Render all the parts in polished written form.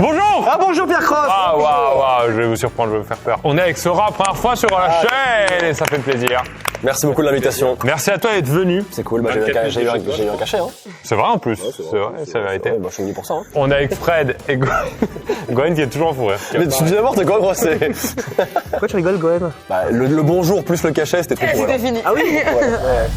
Bonjour. Ah bonjour Pierre Cross. Ah waouh, je vais vous surprendre, je vais vous faire peur. On est avec Sora, première fois sur la chaîne et ça fait plaisir. Merci beaucoup de l'invitation. Merci à toi d'être venu. C'est cool, j'ai eu un cachet. Hein. C'est vrai en plus, c'est vrai, c'est la vérité. Ouais, je suis venu pour ça. Hein. On est avec Fred et Gwen qui est toujours en fou rire. Mais tu dis n'importe quoi, gros, c'est... Pourquoi tu rigoles Gwen? Bah, le bonjour plus le cachet, c'était trop cool. C'était fini. Ah oui.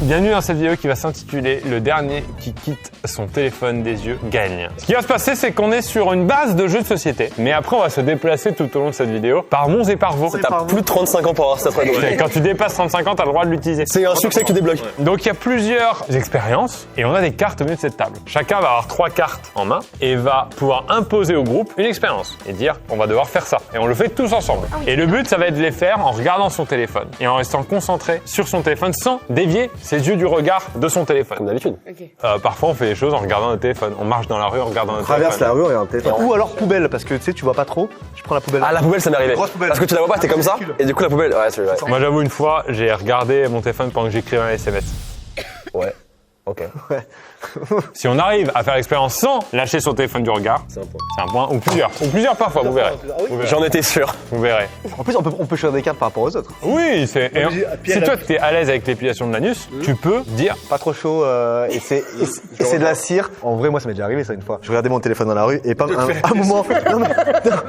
Bienvenue dans cette vidéo qui va s'intituler « Le dernier qui quitte son téléphone des yeux gagne ». Ce qui va se passer, c'est qu'on est sur une base de jeu de société. Mais après, on va se déplacer tout au long de cette vidéo par monts et par vaux. T'as plus de 35 ans pour avoir ça après. Quand tu dépasses 35 ans, t'as le droit de l'utiliser. C'est un succès que tu débloques. Donc il y a plusieurs expériences et on a des cartes au milieu de cette table. Chacun va avoir 3 cartes en main et va pouvoir imposer au groupe une expérience et dire on va devoir faire ça. Et on le fait tous ensemble. Et le but, ça va être de les faire en regardant son téléphone et en restant concentré sur son téléphone sans dévier ses yeux du regard de son téléphone. Comme d'habitude. Parfois, on fait des choses en regardant notre téléphone. On marche dans la rue en regardant notre Traverse téléphone. la rue, regarde téléphone. Ou alors poubelle, parce que tu sais, tu vois pas trop. Je prends la poubelle. Ah, la poubelle, ça m'est arrivé. Grosse poubelle. Parce que tu la vois pas, t'es comme ça. Et du coup, la poubelle, ouais, c'est vrai. Moi, j'avoue, une fois, j'ai regardé mon téléphone pendant que j'écrivais un SMS. Ouais. Ok. Si on arrive à faire l'expérience sans lâcher son téléphone du regard, c'est un point. Ou plusieurs parfois, vous verrez. Vous verrez. J'en étais sûr. Vous verrez. En plus, on peut choisir des cartes par rapport aux autres. Oui, si toi t'es à l'aise avec l'épilation de l'anus, tu peux dire Pas trop chaud et c'est de la cire. En vrai, moi, ça m'est déjà arrivé ça une fois. Je regardais mon téléphone dans la rue et pas un moment.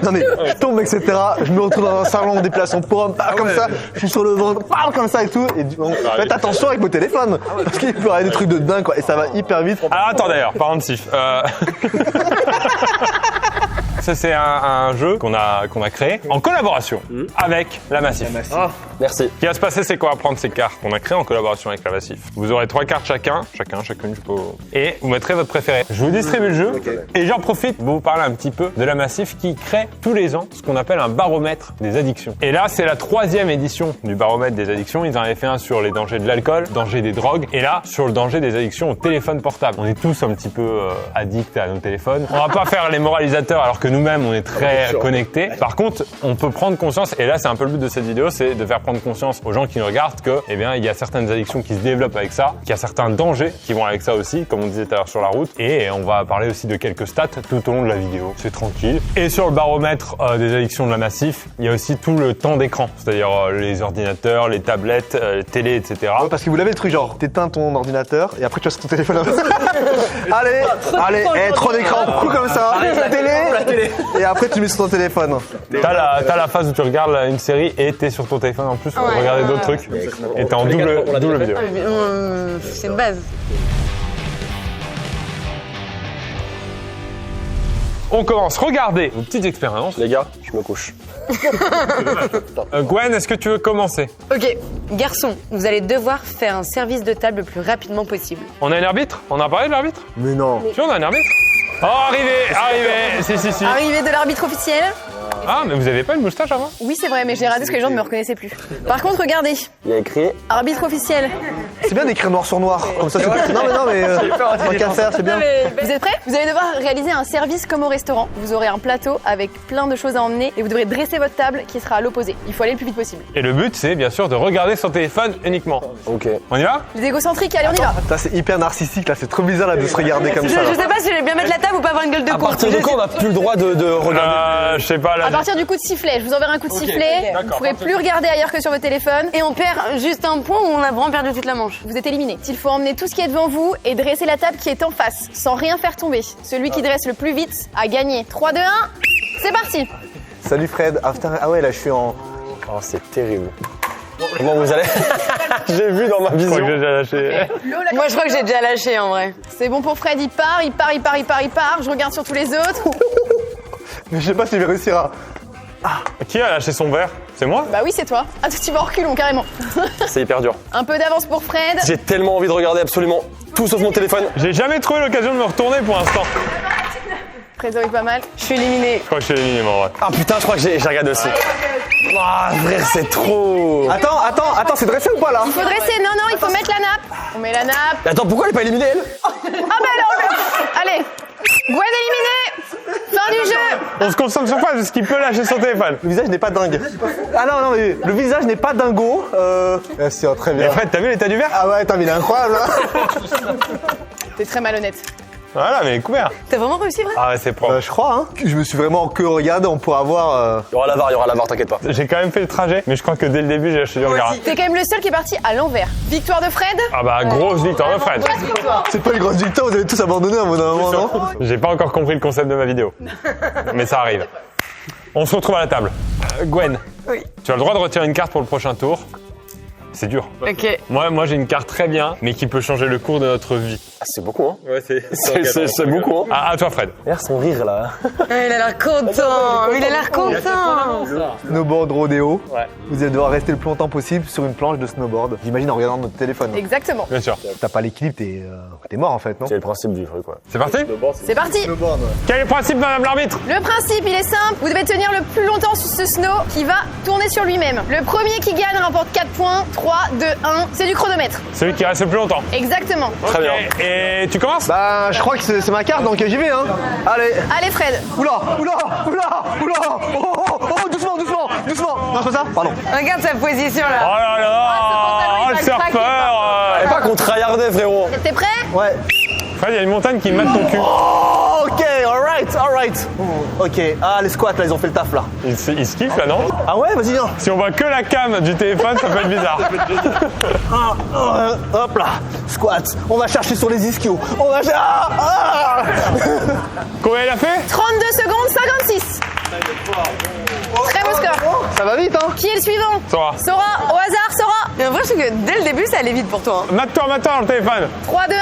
Non mais, je tombe, etc. Je me retrouve dans un salon d'épilation pour homme, comme ça. Je suis sur le ventre, comme ça et tout. Et donc, faites attention avec vos téléphones parce qu'il peut y avoir des trucs de dingue quoi. Et ça va hyper vite. Alors attends d'ailleurs, parlant de sif. Ça c'est un jeu qu'on a créé en collaboration avec la Massif. Merci. Ce qui va se passer, c'est qu'on va prendre ces cartes qu'on a créées en collaboration avec la Massif. Vous aurez 3 cartes chacune, je peux... et vous mettrez votre préféré. Je vous distribue le jeu et j'en profite pour vous parler un petit peu de la Massif qui crée tous les ans ce qu'on appelle un baromètre des addictions. Et là, c'est la 3e édition du baromètre des addictions. Ils en avaient fait un sur les dangers de l'alcool, danger des drogues, et là, sur le danger des addictions au téléphone portable. On est tous un petit peu addicts à nos téléphones. On va pas faire les moralisateurs alors que nous-mêmes, on est très connectés. Par contre, on peut prendre conscience, et là, c'est un peu le but de cette vidéo, c'est de faire prendre conscience aux gens qui nous regardent que, eh bien, il y a certaines addictions qui se développent avec ça, qu'il y a certains dangers qui vont avec ça aussi, comme on disait tout à l'heure sur la route, et on va parler aussi de quelques stats tout au long de la vidéo. C'est tranquille. Et sur le baromètre des addictions de la Massif, il y a aussi tout le temps d'écran, c'est-à-dire les ordinateurs, les tablettes, les télés, etc. Ouais, parce que vous l'avez le truc genre, t'éteins ton ordinateur et après tu vas sur ton téléphone. allez, trop d'écran, coup comme ça, la télé, et après tu mets sur ton téléphone. T'as la phase où tu regardes une série et t'es sur ton téléphone en plus pour regarder d'autres trucs. Et t'es en double vidéo. C'est une base. On commence. Regardez vos petites expériences. Les gars, je me couche. Gwen, est-ce que tu veux commencer? Ok, garçon, vous allez devoir faire un service de table le plus rapidement possible. On a un arbitre? On a parlé de l'arbitre? Mais non. Tu vois, on a un arbitre? Oh, arrivé. Si. Arrivée de l'arbitre officiel. Ah, mais vous avez pas une moustache avant? Oui, c'est vrai, mais j'ai raté parce que les gens ne me reconnaissaient plus. Par contre, regardez, Il y a écrit. arbitre officiel. C'est bien d'écrire noir sur noir, comme ça. Non mais, tant qu'à faire, c'est bien. Vous êtes prêts? Vous allez devoir réaliser un service comme au restaurant. Vous aurez un plateau avec plein de choses à emmener et vous devrez dresser votre table qui sera à l'opposé. Il faut aller le plus vite possible. Et le but, c'est bien sûr de regarder son téléphone uniquement. Ok. On y va? Les égocentriques, allez, on y va. Ça c'est hyper narcissique là, c'est trop bizarre là de se regarder comme ça. Je sais pas si je vais bien mettre la table ou pas avoir une gueule de À con. partir de quand on n'a plus le droit de regarder? Je sais pas, là. À partir du coup de sifflet, je vous enverrai un coup de sifflet. Vous ne pourrez plus regarder ailleurs que sur votre téléphone. Et on perd juste un point où on a vraiment perdu toute la manche. Vous êtes éliminé. Il faut emmener tout ce qui est devant vous et dresser la table qui est en face, sans rien faire tomber. Celui qui dresse le plus vite a gagné. 3, 2, 1, c'est parti. Salut Fred. Ah ouais là je suis en. Oh, c'est terrible. Comment vous allez? J'ai vu dans ma Je crois que vision. j'ai déjà lâché. Moi je crois que j'ai déjà lâché en vrai. C'est bon pour Fred, il part. Je regarde sur tous les autres. Mais je sais pas si je vais réussir à. Qui a lâché son verre? C'est moi? Bah oui, c'est toi. Ah, tu vas en reculons carrément. C'est hyper dur. Un peu d'avance pour Fred. J'ai tellement envie de regarder absolument tout sauf mon téléphone. J'ai jamais trouvé l'occasion de me retourner pour l'instant. Fred est pas mal. Je suis éliminé. Je crois que je suis éliminé, moi, en vrai. Ah putain, je crois que j'ai regardé aussi. Ah frère, c'est trop. Attends, c'est dressé ou pas là? Il faut dresser. Non, il faut mettre la nappe. On met la nappe. Attends, pourquoi elle est pas éliminée elle? Ah bah alors. Allez. Gwen éliminée. Fin du jeu. On se concentre sur Fred parce qu'il peut lâcher son téléphone. Le visage n'est pas dingue. Ah non, mais le visage n'est pas dingo. Si, très bien. Mais Fred, t'as vu l'état du verre? Ah ouais, attends, mais il est incroyable. T'es très malhonnête. Voilà, mais couvert. T'as vraiment réussi, vrai? Ah ouais, c'est propre. Je crois, hein. Je me suis vraiment que regardé, on pourra avoir... Il y aura la VAR, t'inquiète pas. J'ai quand même fait le trajet, mais je crois que dès le début, j'ai acheté du regard. T'es quand même le seul qui est parti à l'envers. Victoire de Fred. Ah bah, grosse victoire de Fred. C'est pas une grosse victoire, vous avez tous abandonné à un moment, non? J'ai pas encore compris le concept de ma vidéo. Mais ça arrive. On se retrouve à la table. Gwen. Oui. Tu as le droit de retirer une carte pour le prochain tour. C'est dur. Ok. Moi j'ai une carte très bien, mais qui peut changer le cours de notre vie. Ah, c'est beaucoup, hein. Ouais, C'est beaucoup, hein. Ah, à toi, Fred. Regarde son rire, là. Il a l'air content. Il a l'air content. Snowboard rodéo. Ouais. Vous allez devoir rester le plus longtemps possible sur une planche de snowboard. J'imagine en regardant notre téléphone. Exactement. Bien sûr. T'as pas l'équilibre, t'es mort en fait, non? C'est le principe du truc, ouais. C'est parti? C'est parti. Snowboard, ouais. Quel est le principe, madame l'arbitre? Le principe, il est simple. Vous devez tenir le plus longtemps sur ce snow qui va tourner sur lui-même. Le premier qui gagne remporte 4 points. 3, 2, 1. C'est du chronomètre. Celui qui reste le plus longtemps. Exactement. Très bien. Et tu commences? Bah, je crois que c'est ma carte, donc j'y vais, hein. Allez. Allez, Fred. Oula. Oh, doucement. Non, c'est pas ça? Pardon. Regarde sa position Oh là. là là, il le va craquer. surfeur. Et pas qu'on tryhardait, frérot. T'es prêt? Ouais. Fred, il y a une montagne qui mate ton cul. Oh, ok, alright. Ok. Ah, les squats, là, ils ont fait le taf, là. Il se kiffe là, non? Ah ouais, vas-y, viens. Si on voit que la cam du téléphone, ça peut être bizarre. Hop là. Squat. On va chercher sur les ischios. On va... Combien il a fait? 32 secondes, 56. Très beau score. Ça va vite, hein. Qui est le suivant? Sora. Sora, au hasard, Sora. Mais en vrai, je trouve que dès le début, ça allait vite pour toi. Hein. Mate-toi dans le téléphone. 3, 2, 1.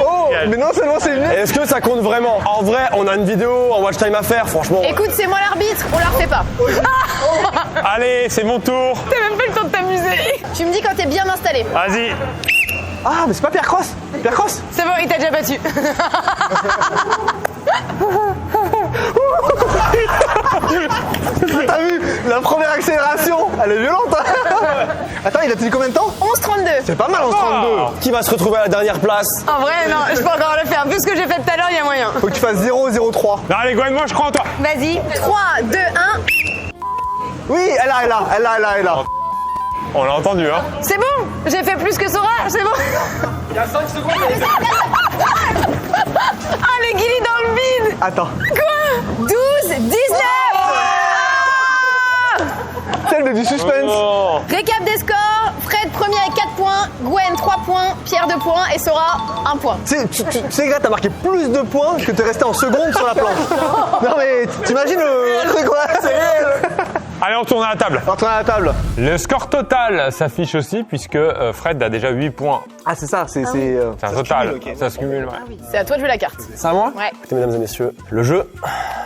Oh, mais non seulement c'est une... Est-ce que ça compte vraiment? En vrai, on a une vidéo en watch time à faire, franchement. Écoute, c'est moi l'arbitre, on la refait pas. Allez, c'est mon tour. T'as même pas le temps de t'amuser. Tu me dis quand t'es bien installé. Vas-y. Ah, mais c'est pas Pierre Cross. Pierre Cross. C'est bon, il t'a déjà battu. T'as vu la première accélération? Elle est violente, hein. Attends, il a tenu combien de temps? 11-32. C'est pas mal en 32. Qui va se retrouver à la dernière place? En vrai, non, je peux encore le faire. Vu ce que j'ai fait tout à l'heure, il y a moyen. Faut que tu fasses 0-0-3. Non, allez, Gwen, moi je crois en toi. Vas-y. 3, 2, 1. Oui, elle est là. On l'a entendu, hein. C'est bon. J'ai fait plus que Sora. C'est bon. Il y a 5 secondes. Ah, le guili dans le vide. Attends. Quoi? 12, 19. Celle du suspense. Oh. Récap des scores. Fred premier avec 4 points. Gwen 3 points. Pierre 2 points. Et Sora 1 point. Tu sais, gars, t'as marqué plus de points que t'es resté en seconde sur la planche. Non, mais t'imagines le truc, ouais. C'est réel. Allez, on tourne à la table. Retourne à la table. Le score total s'affiche aussi puisque Fred a déjà 8 points. Ah, c'est ça, c'est C'est un total. Ça se cumule, ouais. C'est à toi de jouer la carte. C'est à moi? Ouais. Écoutez, mesdames et messieurs, le jeu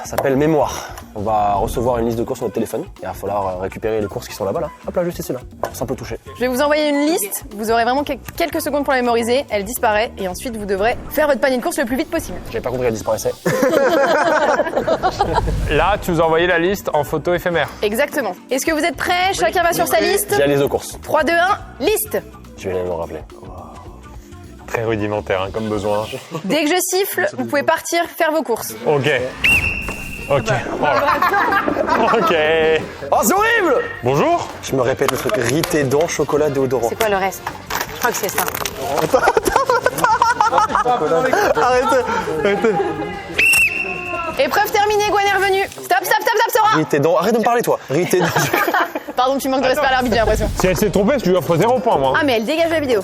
s'appelle Mémoire. On va recevoir une liste de courses sur notre téléphone. Il va falloir récupérer les courses qui sont là-bas, là. Hop là, juste ici, là. Simple toucher. Je vais vous envoyer une liste. Vous aurez vraiment quelques secondes pour la mémoriser. Elle disparaît. Et ensuite, vous devrez faire votre panier de course le plus vite possible. J'avais pas compris qu'elle disparaissait. Là, tu nous as envoyé la liste en photo éphémère. Exactement. Est-ce que vous êtes prêts? Chacun va sur sa liste. J'ai la liste de courses. 3, 2, 1. Liste. Je vais me rappeler. Très rudimentaire, hein, comme besoin. Dès que je siffle, vous pouvez partir faire vos courses. Ok. Ok. Voilà. Ok. Oh, c'est horrible! Bonjour. Je me répète le truc. Riz, thé, dents, chocolat, déodorant. C'est quoi le reste? Je crois que c'est ça. Arrêtez. Épreuve terminée, Gwen est revenue. Stop, Sora. Riz, thé, dents. Arrête de me parler, toi. Riz, thé, dents. Pardon, tu manques de respect à l'arbitre, j'ai l'impression. Si elle s'est trompée, je lui offre 0 point, moi. Ah, mais elle dégage la vidéo.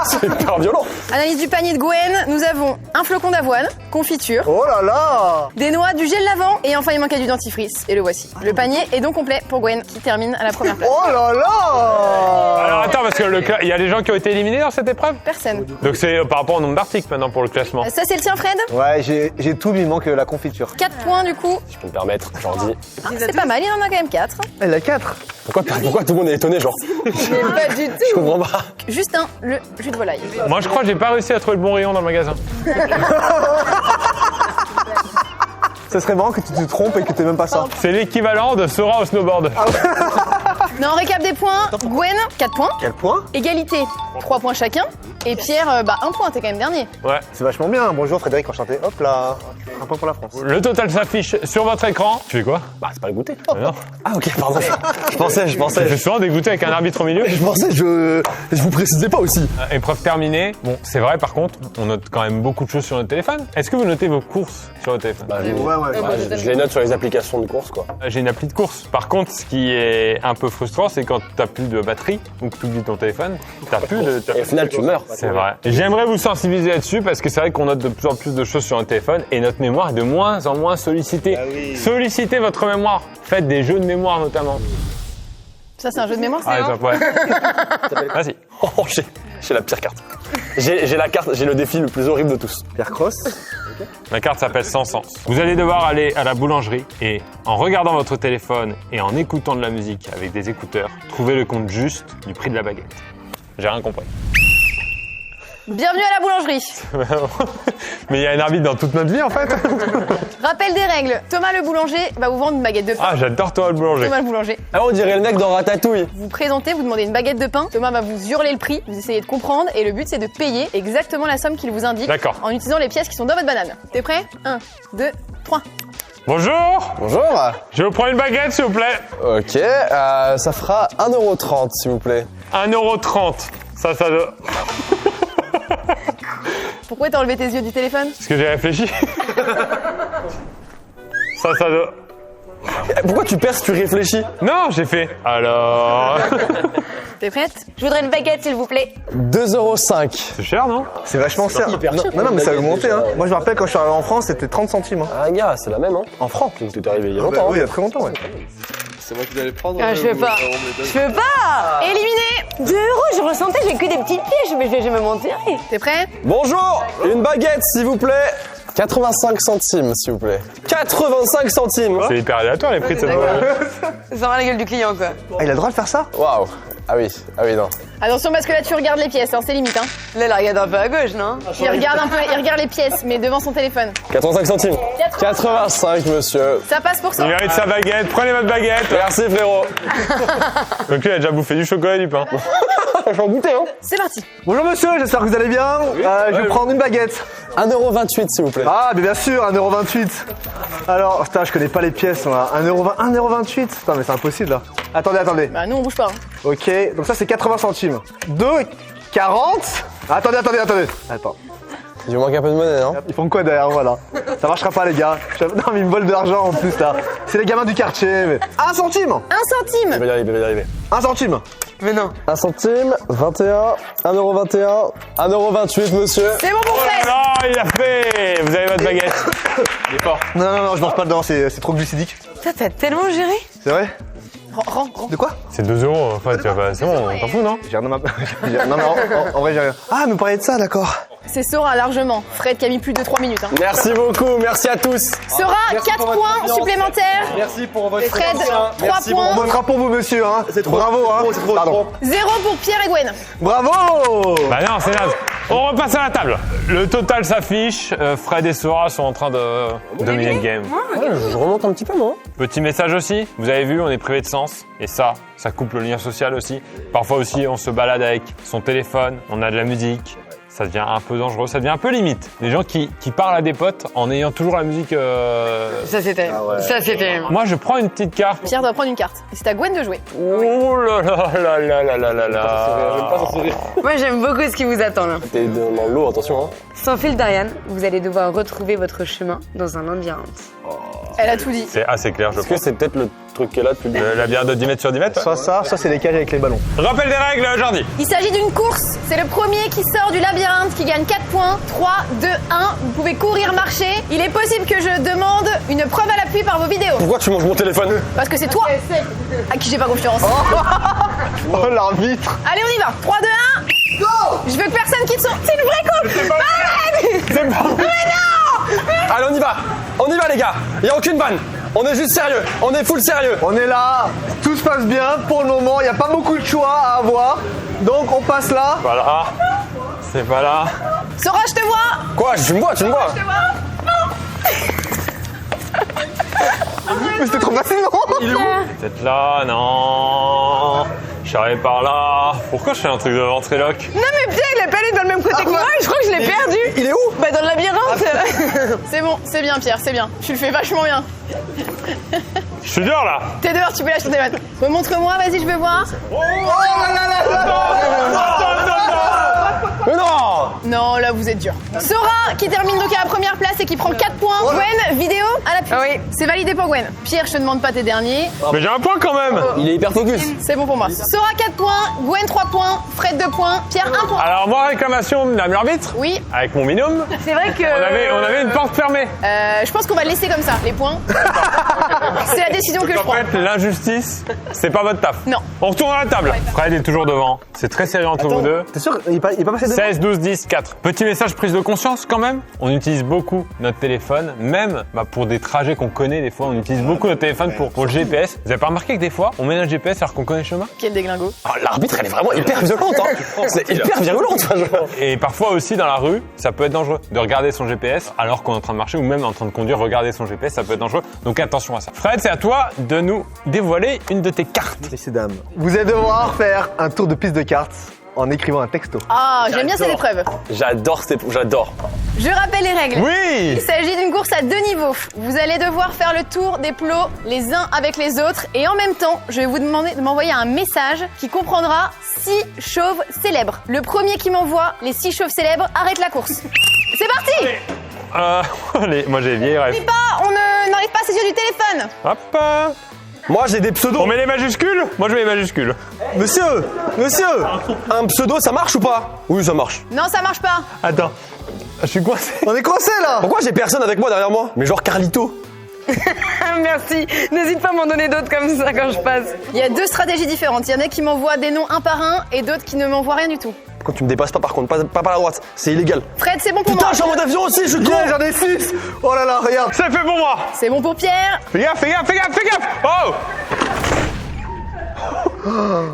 C'est hyper violent. Analyse du panier de Gwen. Nous avons un flocon d'avoine, confiture, Oh là là. des noix, du gel lavant et enfin il manquait du dentifrice. Et le voici. Le panier est donc complet pour Gwen qui termine à la première place. Oh là là. Alors attends, parce que il y a des gens qui ont été éliminés dans cette épreuve. Personne. Donc c'est par rapport au nombre d'articles maintenant pour le classement. Ça, c'est le tien, Fred? Ouais, j'ai tout, mais il manque la confiture. 4 points du coup. Je peux me permettre, j'en dis. Ah, c'est pas mal, il en a quand même 4. Elle a 4. Pourquoi tout le monde est étonné, genre? Mais pas du Je tout. comprends pas. Juste le jus de volaille. Moi, je crois que j'ai pas réussi à trouver le bon rayon dans le magasin. Ça serait marrant que tu te trompes et que t'aies même pas ça. C'est l'équivalent de Sora au snowboard. Non, récap des points. Gwen, 4 points. Quel point? Égalité, 3 points chacun. Et Pierre, un point, t'es quand même dernier. Ouais. C'est vachement bien. Bonjour Frédéric, enchanté. Hop là, un point pour la France. Le total s'affiche sur votre écran. Tu fais quoi? Bah, c'est pas le goûter. Non. Ah, ok, pardon. Je pensais. Tu fais souvent dégoûter avec un arbitre au milieu. Je pensais, je vous précisais pas aussi. Épreuve terminée. Bon, c'est vrai, par contre, on note quand même beaucoup de choses sur notre téléphone. Est-ce que vous notez vos courses sur votre téléphone? Bah, Ouais. je les note sur les applications de course, quoi. J'ai une appli de course. Par contre, ce qui est un peu frustrant, c'est quand t'as plus de batterie ou que tu oublies ton téléphone, t'as plus de... Et au final, tu meurs. C'est vrai. J'aimerais vous sensibiliser là-dessus parce que c'est vrai qu'on note de plus en plus de choses sur notre téléphone et notre mémoire est de moins en moins sollicitée. Sollicitez votre mémoire. Faites des jeux de mémoire notamment. Ça, c'est un jeu de mémoire, c'est exemple, ouais. Vas-y. Oh, j'ai la pire carte. J'ai la carte, j'ai le défi le plus horrible de tous. Pierre Cross. La carte s'appelle Sans Sens. Vous allez devoir aller à la boulangerie et en regardant votre téléphone et en écoutant de la musique avec des écouteurs, trouver le compte juste du prix de la baguette. J'ai rien compris. Bienvenue à la boulangerie. Mais il y a un arbitre dans toute notre vie en fait. Rappel des règles. Thomas le boulanger va vous vendre une baguette de pain. Ah, j'adore toi le boulanger. Thomas le boulanger. Ah, on dirait le mec dans Ratatouille. Vous présentez, vous demandez une baguette de pain. Thomas va vous hurler le prix. Vous essayez de comprendre et le but c'est de payer exactement la somme qu'il vous indique. D'accord. En utilisant les pièces qui sont dans votre banane. T'es prêt 1, 2, 3. Bonjour. Bonjour. Je vous prends une baguette s'il vous plaît. Ok, ça fera 1,30 € s'il vous plaît. 1,30 €. Ça doit... Pourquoi t'as enlevé tes yeux du téléphone? Parce que j'ai réfléchi. Ça doit... Pourquoi tu perds si tu réfléchis? Non, j'ai fait. Alors... T'es prête? Je voudrais une baguette s'il vous plaît. 2,05 €. C'est cher, non? C'est vachement cher. Non, mais ça a augmenté. Hein. Moi, je me rappelle quand je suis arrivé en France, c'était 30 centimes. Hein. Ah, gars, c'est la même, hein. En francs. Donc t'es arrivé il y a longtemps. Oui, il y a très longtemps, ouais. C'est moi qui dois les prendre. Ah, je peux pas. Je peux pas. Éliminé. 2 €, je ressentais, j'ai que des petites pièges, mais je vais jamais m'en tirer. T'es prêt? Bonjour. Une baguette s'il vous plaît. 85 centimes s'il vous plaît. 85 centimes. C'est hyper aléatoire les prix de cette boîte. Ça rend la gueule du client, quoi. Ah, il a le droit de faire ça? Waouh. Ah oui, non. Attention parce que là tu regardes les pièces, hein, c'est limite. Hein. Là, il regarde un peu à gauche, non? Il regarde les pièces, mais devant son téléphone. 85 centimes. 85 monsieur. Ça passe pour ça. Il mérite sa baguette. Prenez votre baguette. Merci frérot. Donc lui, il a déjà bouffé du chocolat et du pain. Je vais en goûter, hein. C'est parti. Bonjour monsieur, j'espère que vous allez bien. Je vais prendre une baguette. 1,28 € s'il vous plaît. Ah, mais bien sûr, 1,28 €. Alors, putain, je connais pas les pièces, moi. 1,28 €. Putain, mais c'est impossible là. Attendez. Bah nous on bouge pas. Hein. Ok, donc ça c'est 80 centimes. 2,40. Attendez. Attends. Il vous manque un peu de monnaie, non? Ils font quoi derrière moi là? Ça marchera pas les gars. Non mais ils me volent de l'argent en plus là. C'est les gamins du quartier. Mais... 1 centime. 1 centime. Il va y arriver. 1 centime. Mais non. 1 centime, 21, 1,21 €, 1,28 € monsieur. C'est bon pour Fred. Non, il a fait. Vous avez votre baguette. Il est fort. Non, je mange pas dedans, c'est trop glucidique. Toi, t'as tellement géré. C'est vrai? Rends. De quoi? C'est 2 € en fait. C'est bon, on t'en fout, non? J'ai rien dans ma... Non mais en vrai j'ai rien. Ah, mais vous parlez de ça, d'accord. C'est Sora largement. Fred qui a mis plus de 3 minutes. Hein. Merci beaucoup, merci à tous. Sora, 4 points supplémentaires. Merci pour votre Fred, 3 Merci points. On votera pour vous monsieur, hein. C'est trop. Bravo, hein. Pardon. 0 pour Pierre et Gwen. Bravo. Bah non, c'est naze. On repasse à la table. Le total s'affiche. Fred et Sora sont en train de dominer le game. Ouais, je remonte un petit peu moi. Petit message aussi. Vous avez vu, on est privé de sens. Et ça coupe le lien social aussi. Parfois aussi, on se balade avec son téléphone. On a de la musique. Ça devient un peu dangereux, ça devient un peu limite. Les gens qui parlent à des potes en ayant toujours la musique... Ça, c'était. Ça, c'était. Moi, je prends une petite carte. Pierre doit prendre une carte. Et c'est à Gwen de jouer. Oh là là là là là là là. Moi, j'aime beaucoup ce qui vous attend, là. T'es dans l'eau, attention. Hein. Sans fil d'Ariane, vous allez devoir retrouver votre chemin dans un labyrinthe. Elle a tout dit. C'est assez clair, je Est-ce que pense. c'est peut-être le truc qui est là depuis le début? Le labyrinthe de 10 mètres sur 10 mètres. Soit ça, c'est les cages avec les ballons. Rappel des règles, Jordi. Il s'agit d'une course. C'est le premier qui sort du labyrinthe qui gagne 4 points. 3, 2, 1. Vous pouvez courir, marcher. Il est possible que je demande une preuve à l'appui par vos vidéos. Pourquoi tu manges mon téléphone? Parce que c'est toi à qui j'ai pas confiance. Oh l'arbitre. Allez, on y va. 3, 2, 1. Go. Je veux que personne quitte son... C'est une vraie coupe. Arrête. C'est pas vrai. Allez, on y va les gars. Il y a aucune vanne. On est juste sérieux. On est full sérieux. On est là, tout se passe bien pour le moment, il n'y a pas beaucoup de choix à avoir. Donc on passe là. Voilà. C'est pas là. Sora, je te vois. Quoi? Tu me vois? Je te vois. Mais c'était trop facile, non? Peut-être là, non. Je suis arrivé par là. Pourquoi je fais un truc de ventriloque? Non, mais Pierre, il a pas allé dans le même Moi, je crois que je l'ai perdu. Il est où? Bah, dans le labyrinthe. C'est bon, c'est bien Pierre, c'est bien. Tu le fais vachement bien. Je suis dehors là. T'es dehors, tu peux lâcher ton téléphone. Montre-moi, vas-y, je veux voir. Mais non! Non, là vous êtes dur. Sora qui termine donc à la première place et qui prend 4 points. Gwen, vidéo à l'appui. Ah oui. C'est validé pour Gwen. Pierre, je te demande pas tes derniers. Mais j'ai un point quand même. Il est hyper focus. C'est bon pour moi. Sora 4 points, Gwen 3 points, Fred 2 points, Pierre 1 point. Alors moi, réclamation de l'arbitre. Oui, Avec mon binôme, C'est vrai que. on avait une porte fermée. je pense qu'on va le laisser comme ça, les points. C'est la décision que je En prends. fait, l'injustice, c'est pas votre taf. Non. On retourne à la table. Fred est toujours devant. C'est très sérieux entre vous deux. T'es sûr il est pas passé devant? 16, 12, 10, 4. Petit message prise de conscience quand même. On utilise beaucoup notre téléphone, même pour des trajets qu'on connaît des fois. On utilise beaucoup notre téléphone pour le GPS. Vous avez pas remarqué que des fois, on met notre GPS alors qu'on connaît le chemin? Quel déglingo. Ah, l'arbitre, elle est vraiment hyper violente. Hein. C'est hyper virulente. Et parfois aussi dans la rue, ça peut être dangereux de regarder son GPS alors qu'on est en train de marcher ou même en train de conduire, regarder son GPS, ça peut être dangereux. Donc attention à ça. Fred, c'est à toi de nous dévoiler une de tes cartes. Messieurs, dames, vous allez devoir faire un tour de piste de cartes en écrivant un texto. Ah, j'aime bien cette épreuve. J'adore. Je rappelle les règles. Oui! Il s'agit d'une course à 2 niveaux. Vous allez devoir faire le tour des plots les uns avec les autres et en même temps, je vais vous demander de m'envoyer un message qui comprendra 6 chauves célèbres. Le premier qui m'envoie les 6 chauves célèbres arrête la course. C'est parti! Allez, moi j'ai vieille rêve. On n'enlève pas ses yeux du téléphone. Hop! Moi, j'ai des pseudos. On met les majuscules? Moi je mets les majuscules. Monsieur, un pseudo, ça marche ou pas? Oui, ça marche. Non, ça marche pas. Attends, je suis coincé. On est coincé là. Pourquoi j'ai personne avec moi derrière moi? Mais genre Carlito. Merci. N'hésite pas à m'en donner d'autres comme ça quand je passe. Il y a 2 stratégies différentes. Il y en a qui m'envoient des noms un par un et d'autres qui ne m'envoient rien du tout. Quand tu me dépasses pas, par contre, pas par la droite, c'est illégal. Fred, c'est bon pour Putain, moi. je suis en mode avion aussi, je suis con. Yeah, j'en ai 6. Oh là là, regarde. C'est fait pour moi! C'est bon pour Pierre. Fais gaffe, fais gaffe, fais gaffe, fais gaffe! Oh!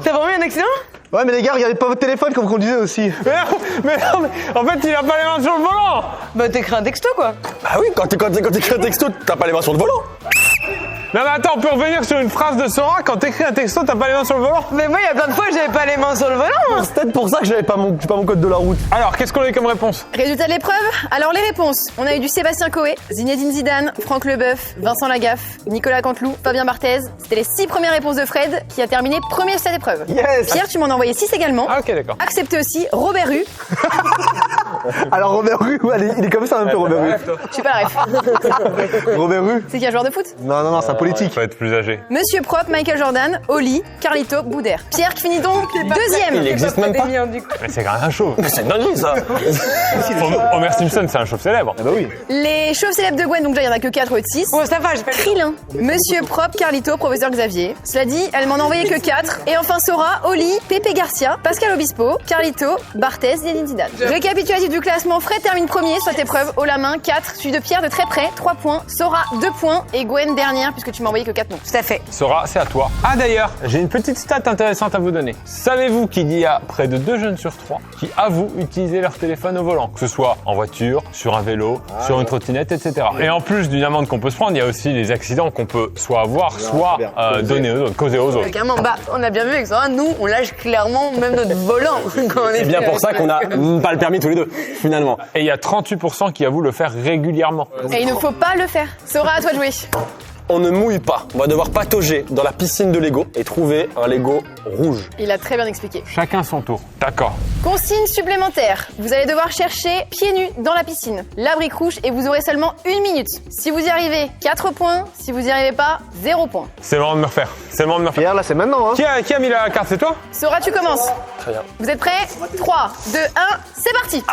T'as vraiment eu un accident? Ouais, mais les gars, regardez pas votre téléphone comme vous conduisez aussi. Mais en fait, il a pas les mains sur le volant! Bah, t'écris un texto quoi. Bah oui, quand t'écris un texto, t'as pas les mains sur le volant. Non mais attends, on peut revenir sur une phrase de Sora, quand t'écris un texto, t'as pas les mains sur le volant? Mais moi, il y a plein de fois, j'avais pas les mains sur le volant. Hein. C'est peut-être pour ça que j'ai pas mon code de la route. Alors, qu'est-ce qu'on a eu comme réponse? Résultat de l'épreuve. Alors les réponses. On a eu du Sébastien Coé, Zinedine Zidane, Franck Leboeuf, Vincent Lagaffe, Nicolas Canteloup, Fabien Barthez. C'était les 6 premières réponses de Fred qui a terminé premier de cette épreuve. Yes. Pierre, tu m'en as envoyé 6 également. Ah ok, d'accord. Accepté aussi Robert Rue. Alors Robert Rue, ouais, il est comme ça un peu Robert Rue. Je suis pas la ref. Robert Rue. C'est qui un joueur de foot? Non, c'est un politique. Faut être plus âgé. Monsieur Prop, Michael Jordan, Oli, Carlito, Boudère. Pierre qui finit donc deuxième. Il existe même pas. Du coup. Mais c'est quand même un chauve. Mais c'est une dinguerie ça. Homer Simpson, c'est un chauve célèbre. Ah bah oui. Les chauves célèbres de Gwen, donc là il y en a que 4 au 6. Bon, ça va, j'ai pas le Krillin, Monsieur Prop, Carlito, Professeur Xavier. Cela dit, elle m'en a envoyé que 4. Et enfin Sora, Oli, Pepe Garcia, Pascal Obispo, Carlito, Barthez, Zinedine Zidane. Récapitulatif du classement, Fred termine premier sur cette épreuve, haut la main, 4. Suivi de Pierre de très près, 3 points. Sora, 2 points. Et Gwen dernière, puisque tu m'as envoyé que 4 noms. Tout à fait. Sora, c'est à toi. Ah d'ailleurs, j'ai une petite stat intéressante à vous donner. Savez-vous qu'il y a près de 2 jeunes sur 3 qui avouent utiliser leur téléphone au volant, que ce soit en voiture, sur un vélo, sur une trottinette, etc. Et en plus d'une amende qu'on peut se prendre, il y a aussi les accidents qu'on peut soit avoir, soit donner aux autres, causer aux autres. Carrément, bah, on a bien vu avec ça, nous, on lâche clairement même notre volant quand on est. C'est bien pour ça qu'on a pas le permis tous les deux, finalement. Et il y a 38% qui avouent le faire régulièrement. Et il ne faut pas le faire. Sora, à toi de jouer. On ne mouille pas. On va devoir patauger dans la piscine de Lego et trouver un Lego rouge. Il a très bien expliqué. Chacun son tour. D'accord. Consigne supplémentaire. Vous allez devoir chercher pieds nus dans la piscine, l'abri couche et vous aurez seulement 1 minute. Si vous y arrivez, 4 points. Si vous y arrivez pas, 0 points. C'est le moment de me refaire. C'est le moment de me refaire. Pierre, là, c'est maintenant, hein. Qui a mis la carte? C'est toi? Sora, tu commences. Très bien. Vous êtes prêts? 3, 2, 1, c'est parti.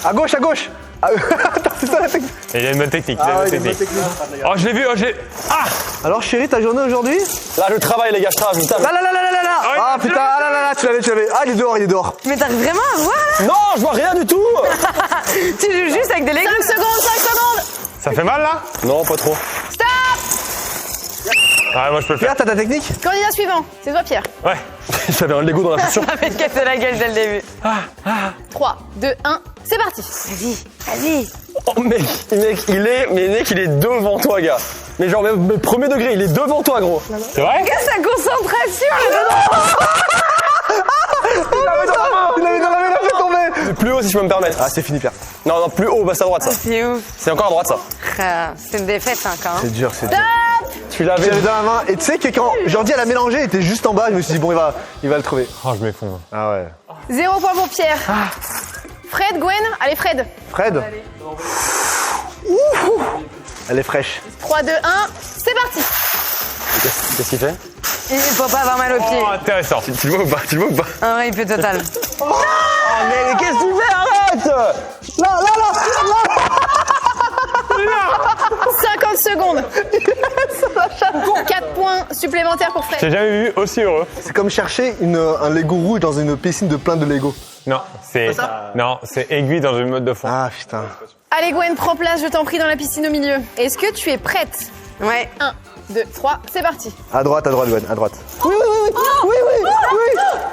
À gauche, à gauche. Ah, attends, c'est ça la technique. Et il y a une bonne technique. il y a Ah une ouais, bonne il y a une bonne technique. technique. Oh, je l'ai vu. Oh, j'ai. Ah! Alors chérie, ta journée aujourd'hui? Là, je travaille, les gars, je travaille. Là. Ah putain, ah là, tu l'avais. Ah, il est dehors. Mais t'arrives vraiment à voir là? Non, je vois rien du tout. Tu joues juste avec des Legos. 5 secondes. Ça fait mal là? Non, pas trop. Ah, moi je peux le faire. Pierre, t'as ta technique? Candidat suivant. C'est toi, Pierre. Ouais. J'avais un Lego dans la chaussure. Ça fait te casser la gueule dès le début. 3, 2, 1, c'est parti. Vas-y. Oh mec, il est devant toi, gars. Mais genre, mais premier degré, il est devant toi, gros. C'est vrai? Sa concentration, Il avait dans la main, il a fait tomber. Plus haut si je peux me permettre. Ah, c'est fini, Pierre. Non, plus haut, bah c'est à droite ça. C'est ouf. C'est encore à droite ça. C'est une défaite, ça, quand même. C'est dur, c'est dur. Tu l'avais. J'avais dans la main. Et tu sais que quand Jordi elle a mélangé, il était juste en bas. Je me suis dit, bon, il va le trouver. Oh, je m'effondre. Ah ouais. 0 point pour Pierre. Fred, Gwen, allez Fred. Fred. Ouh. Elle est fraîche. 3, 2, 1, c'est parti. Qu'est-ce qu'il fait? Il faut pas avoir mal aux pieds. Oh, intéressant. Tu le vois ou pas? Tu le vois ou pas? Un rip total. Oh mais qu'est-ce que tu fais? Arrête! 50 secondes. 4 points supplémentaires pour Fred. J'ai jamais vu aussi heureux. C'est comme chercher un Lego rouge dans une piscine de plein de Lego. Non, c'est aiguille dans une mode de fond. Ah putain. Allez Gwen, prends place, je t'en prie, dans la piscine au milieu. Est-ce que tu es prête? Ouais. 1, 2, 3, c'est parti. À droite, Gwen, à droite. Oui.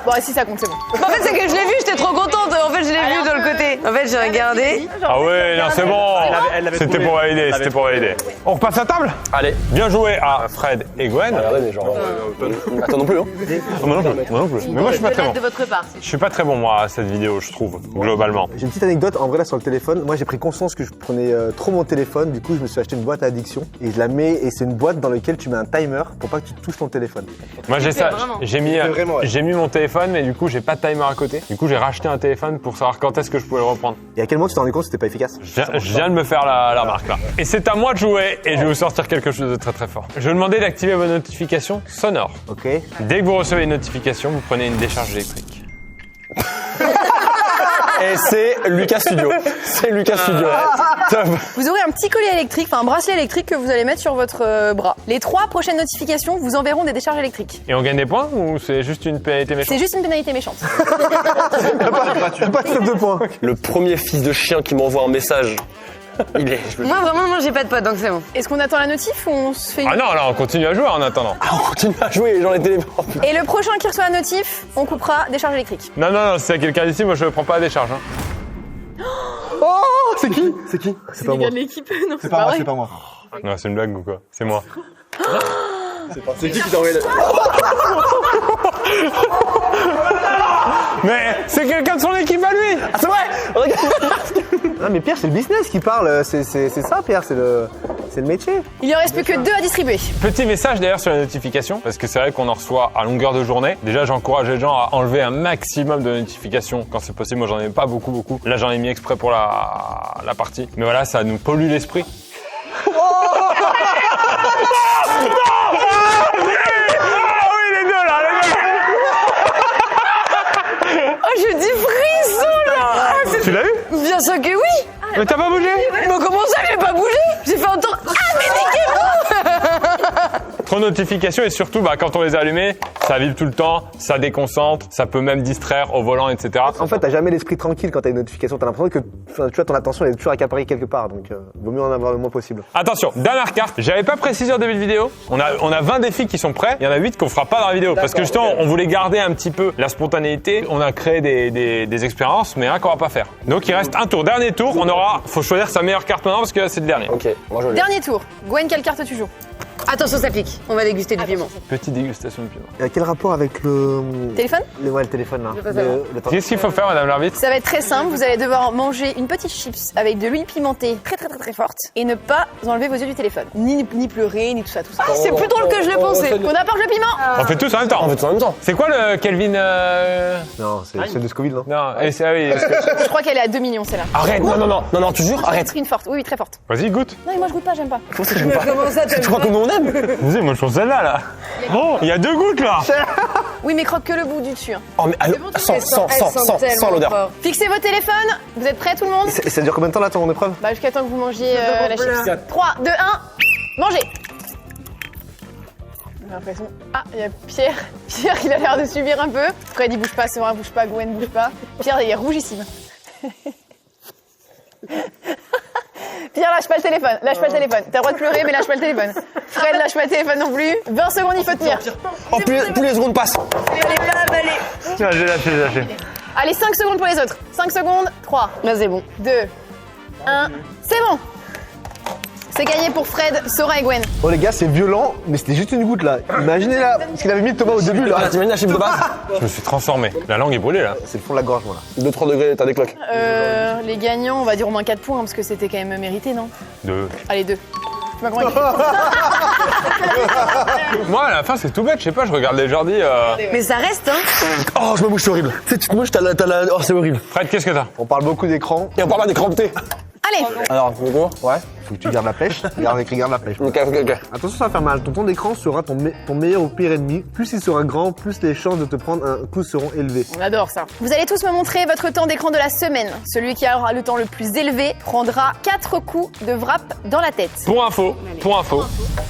Bon, si ça compte, c'est bon. En fait, c'est que je l'ai vu, j'étais trop contente. En fait, je l'ai vu de l'autre côté. En fait, j'ai regardé. Ah ouais, non, c'est bon. C'était pour valider, On repasse à table? Allez. Bien joué à Fred et Gwen. Regardez mais genre. Attends non plus hein. Moi non plus. Mais moi, je suis pas très bon. De votre part. Je suis pas très bon, moi, à cette vidéo, je trouve, globalement. J'ai une petite anecdote, en vrai là sur le téléphone, moi j'ai pris conscience que je prenais trop mon téléphone, du coup je me suis acheté une boîte à addiction et je la mets et c'est une boîte dans laquelle tu mets un timer pour pas que tu touches ton téléphone. Moi, j'ai ça. Vraiment. J'ai mis mon téléphone, mais du coup, j'ai pas de timer à côté. Du coup, j'ai racheté un téléphone pour savoir quand est-ce que je pouvais le reprendre. Et à quel moment tu t'en rendais compte que c'était pas efficace? Je viens de me faire la remarque là. Et c'est à moi de jouer et je vais vous sortir quelque chose de très très fort. Je vais vous demander d'activer vos notifications sonores. Ok. Dès que vous recevez une notification, vous prenez une décharge électrique. Et c'est Lucas Studio. C'est Lucas Studio. Top. Vous aurez un petit collier électrique, enfin un bracelet électrique que vous allez mettre sur votre bras. Les 3 prochaines notifications vous enverront des décharges électriques. Et on gagne des points ou c'est juste une pénalité méchante? C'est juste une pénalité méchante. Pas de stop de points. Le premier fils de chien qui m'envoie un message. Il est. Moi, vraiment, j'ai pas de potes, donc c'est bon. Est-ce qu'on attend la notif ou on se fait une... Ah non, là, on continue à jouer en attendant. On continue à jouer, j'en ai télé. Et le prochain qui reçoit la notif, on coupera décharge électrique. Non, si c'est quelqu'un d'ici, moi je prends pas la décharge. Hein. Oh, c'est qui? C'est pas moi. de l'équipe, non, C'est pas moi, c'est pas moi. Non, c'est une blague ou quoi? C'est moi. C'est qui t'a envoyé la... Mais c'est quelqu'un de son équipe à lui. Ah c'est vrai. Regarde. Non mais Pierre, c'est le business qui parle, c'est ça Pierre, c'est le métier. Il ne reste plus que 2 à distribuer. Petit message d'ailleurs sur les notifications, parce que c'est vrai qu'on en reçoit à longueur de journée. Déjà, j'encourage les gens à enlever un maximum de notifications quand c'est possible. Moi, j'en ai pas beaucoup. Là, j'en ai mis exprès pour la partie. Mais voilà, ça nous pollue l'esprit. Oh, je dis frisson, là. Tu l'as eu? Bien sûr que oui. Mais t'as pas bougé? Mais comment ça, j'ai pas bougé? J'ai fait entendre. Ah, mais niquez-vous. Trop de notifications et surtout, quand on les a allumées, ça vibre tout le temps, ça déconcentre, ça peut même distraire au volant, etc. En fait, t'as jamais l'esprit tranquille quand t'as une notification, t'as l'impression que tu vois, ton attention elle est toujours accaparée quelque part, donc vaut mieux en avoir le moins possible. Attention, dernière carte, j'avais pas précisé en début de vidéo, on a 20 défis qui sont prêts, il y en a 8 qu'on fera pas dans la vidéo, parce que justement, on voulait garder un petit peu la spontanéité, on a créé des expériences, mais un qu'on va pas faire. Donc il reste un tour, dernier tour, faut choisir sa meilleure carte maintenant, parce que c'est le dernier. Ok, moi je l'ai. Dernier tour. Gwen, quelle carte tu joues? Attention, ça pique. On va déguster du piment. Petite dégustation de piment. Et à quel rapport avec le Téléphone? le téléphone là? Le temps. Qu'est-ce qu'il faut faire, madame l'arbitre? Ça va être très simple, vous allez devoir manger une petite chips avec de l'huile pimentée très forte et ne pas enlever vos yeux du téléphone. Ni pleurer, ni tout ça. C'est plus drôle que je le pensais. On apporte le piment. On fait tous en même temps. On fait tout en même temps. C'est quoi le Kelvin Non, c'est celle de Scoville, non? Non, et c'est... Ah oui, parce que... Je crois qu'elle est à 2 millions celle-là. Arrête, non, tu jures, arrête. Une forte, oui, très forte. Vas-y, goûte. Non, mais moi je goûte pas, j'aime pas. Comment ça j'aime pas? Comment ça, Tu crois que nous on aime? Vas-y, moi je pense celle-là, là. Oh, il y a 2 gouttes, là. Oui, mais croque que le bout du dessus. Hein. Oh mais allô, sans l'odeur. Fixez vos téléphones. Vous êtes prêts tout le monde? Et ça dure combien de temps là ton épreuve? Bah jusqu'à temps que vous mangiez la chips. 3, 2, 1, mangez. J'ai l'impression... Ah, il y a Pierre. Pierre, il a l'air de subir un peu. Fred, il bouge pas, Sora bouge pas, Gwen bouge pas. Pierre, il est rougissime. Pierre, lâche pas le téléphone. Lâche pas le téléphone. T'as le droit de pleurer, mais lâche pas le téléphone. Fred, lâche pas le téléphone non plus. 20 secondes, il faut tenir. Oh, plus les secondes passent. Tiens, j'ai lâché. Allez, 5 secondes pour les autres. 5 secondes, 3, Là, c'est bon. 2, 1, c'est bon. C'est gagné pour Fred, Sora et Gwen. Oh les gars, c'est violent, mais c'était juste une goutte là. Imaginez là, ce qu'il avait mis Thomas au début là. T'imagines la chiffre de base? Je me suis transformé. La langue est brûlée là. C'est le fond de la gorge, moi là. 2-3 degrés, t'as des cloques. Les gagnants, on va dire au moins 4 points, parce que c'était quand même mérité, non? 2. Allez, 2. Tu m'as convaincu. Moi, à la fin, c'est tout bête. Je sais pas, je regarde les Jordi. Mais ça reste, hein. Oh, je me mouche, c'est horrible. Tu sais, tu te mouches, t'as la. Oh, c'est horrible. Fred, qu'est-ce que t'as? On parle beaucoup d'écran. Et on parle pas des crampés. Allez, Alors, du coup, ouais. Faut que tu gardes la pêche. Garde la pêche. Ok. Attention, ça va faire mal. Ton temps d'écran sera ton meilleur ou pire ennemi. Plus il sera grand, plus les chances de te prendre un coup seront élevées. on adore ça. Vous allez tous me montrer votre temps d'écran de la semaine. Celui qui aura le temps le plus élevé prendra 4 coups de wrap dans la tête. Pour info,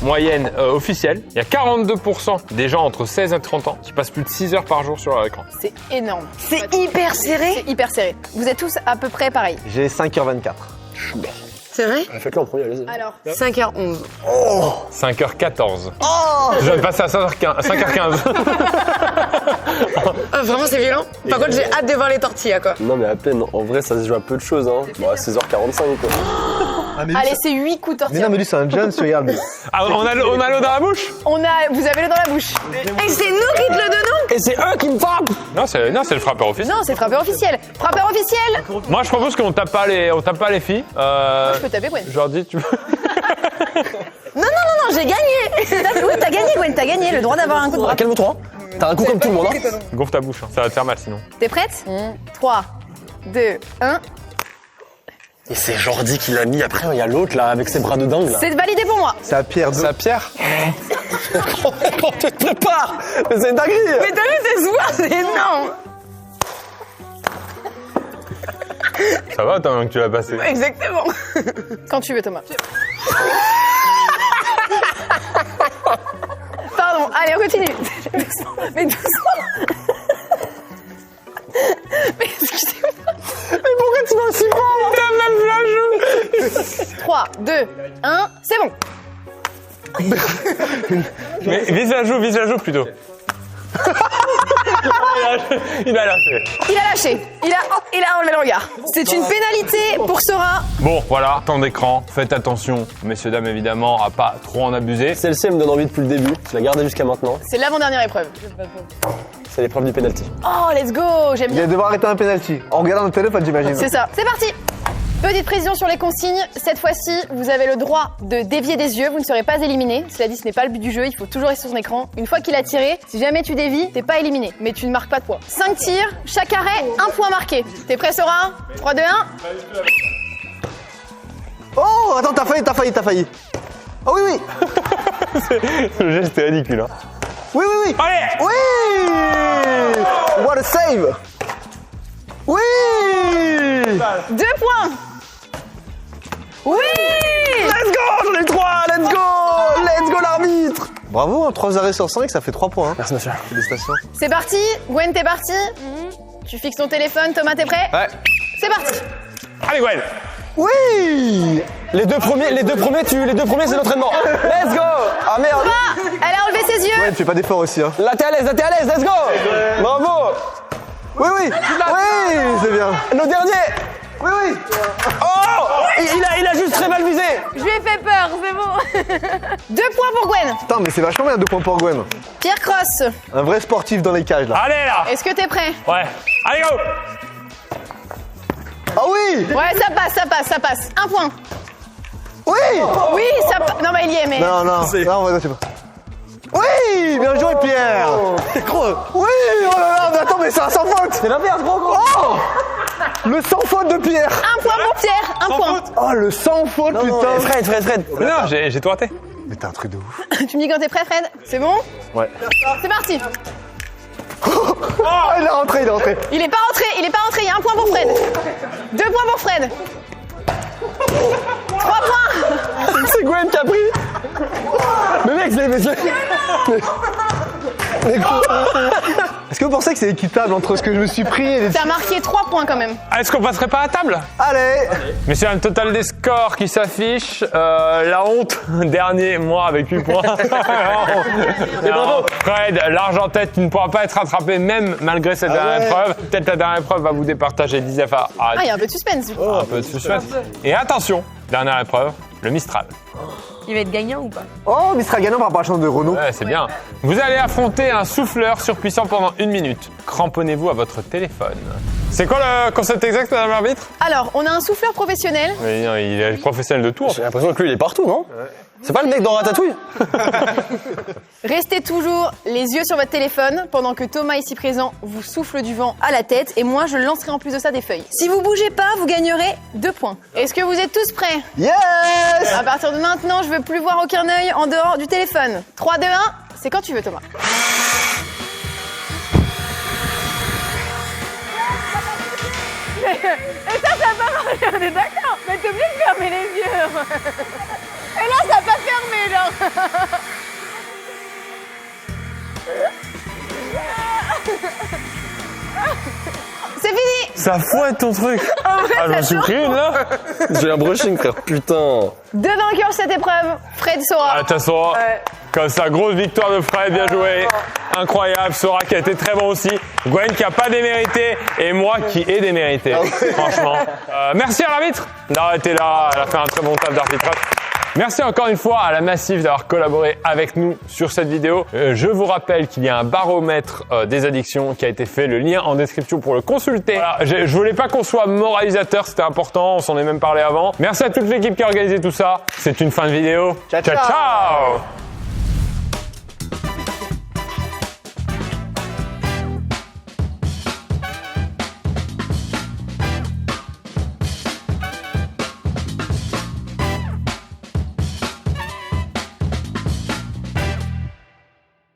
moyenne officielle, il y a 42% des gens entre 16 et 30 ans qui passent plus de 6 heures par jour sur leur écran. C'est énorme. C'est hyper serré. C'est hyper serré. Vous êtes tous à peu près pareil. J'ai 5h24. C'est vrai? Faites-le en premier, allez-y. Alors, 5h11. 5h14. Je viens de passer à 5h15. Vraiment, c'est violent. Par contre, j'ai hâte de voir les tortillas, quoi. Non, mais à peine. En vrai, ça se joue à peu de choses, hein. Bon, à 6h45, quoi. allez, c'est 8 coups de Mais tortille. non, mais lui, c'est un Jones, regarde. Ah, on a l'eau dans la bouche? Vous avez le dans la bouche. Et c'est nous qui te le donnons. Et c'est eux qui me frappent! Non, c'est le frappeur officiel. Non, c'est frappeur officiel. Frappeur officiel. Moi, je propose qu'on tape pas les filles. Je peux taper Gwen. Jordi, tu veux? Non, j'ai gagné. Oui, t'as gagné Gwen, t'as gagné le droit d'avoir un coup de bras. Calme-toi. T'as un coup comme tout le monde, hein. Gonfle ta bouche, hein. Ça va te faire mal sinon. T'es prête 3, 2, 1. Et c'est Jordi qui l'a mis. Après, il y a l'autre, là, avec ses bras de dingue, là. C'est validé pour moi. C'est à Pierre 2. C'est à Pierre? Quand tu te prépares! Mais c'est une dinguerie! Mais t'as vu, c'est souvent, c'est énorme. Ça va, tant que tu l'as passé. Exactement. Quand tu veux, Thomas. Pardon, allez, on continue. Doucement, mais doucement. Mais excusez-moi. Mais pourquoi tu m'as aussi fort? T'as même la joue. 3, 2, 1, c'est bon. Mais vise la joue plutôt. Il a lâché. Il a lâché. Il a enlevé le regard. C'est une pénalité pour Sora. Bon, voilà, temps d'écran. Faites attention, messieurs, dames, évidemment, à pas trop en abuser. Celle-ci, elle me donne envie depuis le début. Je l'ai gardée jusqu'à maintenant. C'est l'avant-dernière épreuve. C'est l'épreuve du penalty. Oh, let's go. J'aime Il bien. va devoir arrêter un penalty. En regardant le téléphone, j'imagine. C'est ça. C'est parti. Petite précision sur les consignes. Cette fois-ci, vous avez le droit de dévier des yeux. Vous ne serez pas éliminé. Cela dit, ce n'est pas le but du jeu. Il faut toujours rester sur son écran. Une fois qu'il a tiré, si jamais tu dévies, t'es pas éliminé. Mais tu ne marques pas de points. 5 tirs, chaque arrêt, 1 point marqué. T'es prêt, Sora 3, 2, 1. Oh, attends, t'as failli. Oh oui, oui. Le geste est ridicule, hein. Oui. Allez! Oui. What a save. Oui. 2 points. Oui. Let's go, j'en ai 3, let's go l'arbitre. Bravo, hein, 3 arrêts sur 5, ça fait 3 points. Hein. Merci, monsieur. Félicitations. C'est parti. Gwen, t'es parti. Tu fixes ton téléphone. Thomas, t'es prêt? Ouais. C'est parti. Allez, Gwen! Oui. Les deux premiers, c'est l'entraînement. Let's go! Ah merde! Ah, elle a enlevé ses yeux. Ouais, ne fais pas d'effort aussi, hein. Là, t'es à l'aise, let's go! Bravo! Oui, c'est bien. Le dernier! Oui. Oh! Il a juste très mal visé! Je lui ai fait peur, c'est bon. 2 points pour Gwen. Putain, mais c'est vachement bien, 2 points pour Gwen. Pierre Cross, Un vrai sportif dans les cages, là. Allez, là! est-ce que t'es prêt? Ouais. Allez, go! Ah oui. Ouais, ça passe. 1 point. Oui. Oui, ça passe. Non, mais il y est, mais. Non, je sais pas. Oui, bien joué, Pierre. Oui, oh là là, mais attends, mais c'est un sans faute. C'est l'inverse, gros! Oh, le sans faute de Pierre. 1 point pour Pierre, 1 point. Oh, le sans faute, putain. Fred! Mais non, j'ai tout raté. Mais t'es un truc de ouf. Tu me dis quand t'es prêt, Fred? C'est bon? Ouais. C'est parti. Oh, il est rentré. Il est pas rentré, il y a 1 point pour Fred. 2 points pour Fred. 3 points. C'est Gwen qui a pris! Mais mec, Est-ce que vous pensez que c'est équitable entre ce que je me suis pris et les... T'as marqué 3 points quand même. Ah, est-ce qu'on passerait pas à table? Allez. Mais c'est un total des scores qui s'affiche. La honte, dernier, moi avec 8 points. Alors, Fred, l'argent en tête, tu ne pourras pas être rattrapé même malgré cette dernière épreuve. Peut-être la dernière épreuve va vous départager 10 FA. Ah, il y a un peu de suspense. Un peu de suspense. Et attention, Dernière épreuve, le Mistral. Il va être gagnant ou pas? Oh, Mistral gagnant par rapport à la chance de Renault. Ouais, c'est bien. Vous allez affronter un souffleur surpuissant pendant 1 minute. Cramponnez-vous à votre téléphone. C'est quoi le concept exact, madame l'arbitre? Alors, on a un souffleur professionnel. Mais non, il est professionnel de tout. En fait. J'ai l'impression que lui, il est partout, non? C'est pas le mec dans Ratatouille? Restez toujours les yeux sur votre téléphone pendant que Thomas, ici présent, vous souffle du vent à la tête et moi, je lancerai en plus de ça des feuilles. Si vous bougez pas, vous gagnerez 2 points. Est-ce que vous êtes tous prêts? Yes! À partir de maintenant, je veux plus voir aucun œil en dehors du téléphone. 3, 2, 1, c'est quand tu veux, Thomas. Et ça va marcher, on est d'accord. Mais t'es obligé de fermer les yeux. Et là, ça n'a pas fermé, genre. C'est fini. Ça fouette ton truc. Ah, je me suis pris une là. J'ai un brushing, frère, putain. 2 vainqueurs cette épreuve. Fred Sora. Ah, t'as Sora. Comme ça, grosse victoire de Fred, bien joué. Incroyable, Sora qui a été très bon aussi. Gwen qui a pas démérité et moi qui ai démérité, franchement. Merci à l'arbitre d'avoir été là, elle a fait un très bon taf d'arbitrage. Merci encore une fois à la Massif d'avoir collaboré avec nous sur cette vidéo. Je vous rappelle qu'il y a un baromètre des addictions qui a été fait, le lien en description pour le consulter. Voilà, je voulais pas qu'on soit moralisateur, c'était important, on s'en est même parlé avant. Merci à toute l'équipe qui a organisé tout ça. C'est une fin de vidéo. Ciao, ciao, ciao.